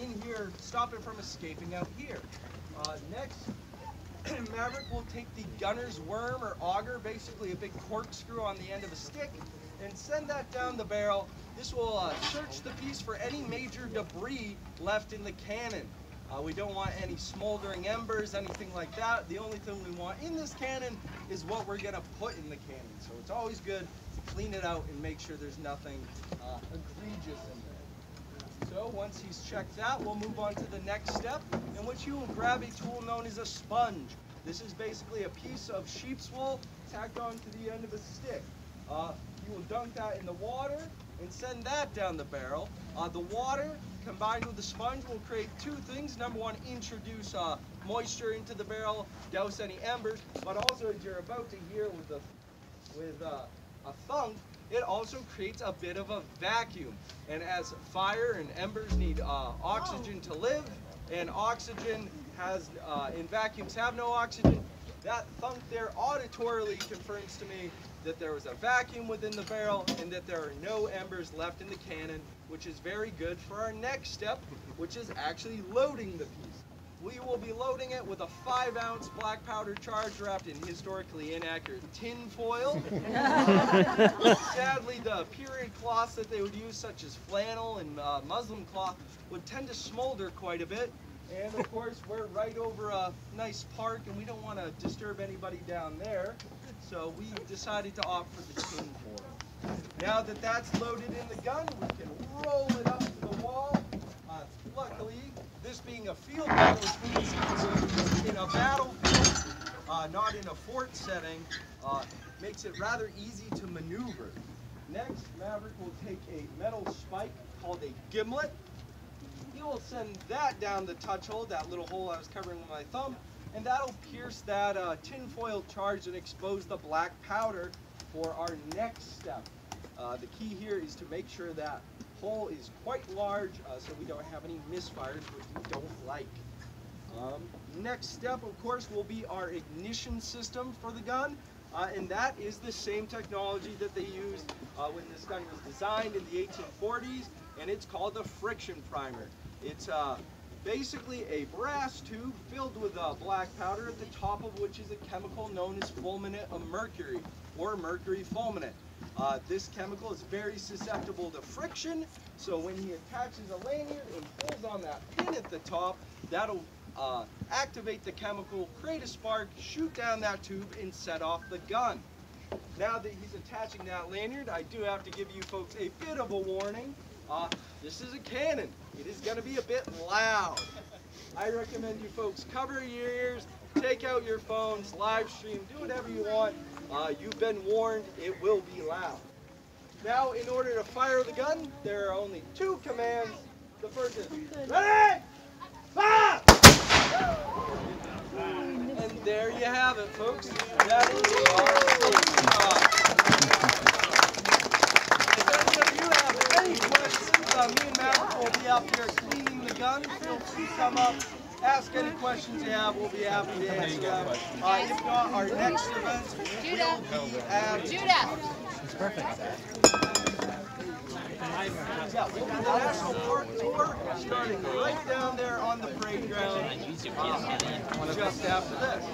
in here, stop it from escaping out here. Next, Maverick will take the gunner's worm or auger, basically a big corkscrew on the end of a stick, and send that down the barrel. This will search the piece for any major debris left in the cannon. We don't want any smoldering embers, anything like that. The only thing we want in this cannon is what we're going to put in the cannon. So it's always good to clean it out and make sure there's nothing egregious in there. So once he's checked that, we'll move on to the next step, in which you will grab a tool known as a sponge. This is basically a piece of sheep's wool tacked onto the end of a stick. You will dunk that in the water and send that down the barrel. The water combined with the sponge will create two things. Number one, introduce moisture into the barrel, douse any embers, but also, as you're about to hear with a thunk, it also creates a bit of a vacuum. And as fire and embers need oxygen to live, and oxygen has, and vacuums have no oxygen, that thunk there auditorily confirms to me that there was a vacuum within the barrel and that there are no embers left in the cannon, which is very good for our next step, which is actually loading the piece. We will be loading it with a 5-ounce black powder charge wrapped in historically inaccurate tin foil. Sadly, the period cloths that they would use, such as flannel and muslin cloth, would tend to smolder quite a bit. And of course, we're right over a nice park and we don't want to disturb anybody down there. So we decided to opt for the tin foil. Now that that's loaded in the gun, we can roll it up to the wall. Luckily, this being a field gun, which means it's in a battlefield, not in a fort setting, makes it rather easy to maneuver. Next, Maverick will take a metal spike called a gimlet. He will send that down the touch hole, that little hole I was covering with my thumb, and that'll pierce that tinfoil charge and expose the black powder for our next step. The key here is to make sure that hole is quite large so we don't have any misfires, which we don't like. Next step, of course, will be our ignition system for the gun, and that is the same technology that they used when this gun was designed in the 1840s, and it's called the friction primer. It's basically a brass tube filled with black powder, at the top of which is a chemical known as fulminate of mercury, or mercury fulminate. This chemical is very susceptible to friction, so when he attaches a lanyard and pulls on that pin at the top, that'll activate the chemical, create a spark, shoot down that tube, and set off the gun. Now that he's attaching that lanyard, I do have to give you folks a bit of a warning. This is a cannon. It is going to be a bit loud. I recommend you folks cover your ears, take out your phones, live stream, do whatever you want. You've been warned, it will be loud. Now, in order to fire the gun, there are only two commands. The first is, ready, fire! And there you have it, folks. That is our safety If any of you have any questions, me and Matt will be up here cleaning the gun. Feel free to come up, ask any questions you have. We'll be happy to answer them. If not, our next event will be at... It's perfect. Yeah, we'll do the National Park Tour starting right down there on the parade ground just after this.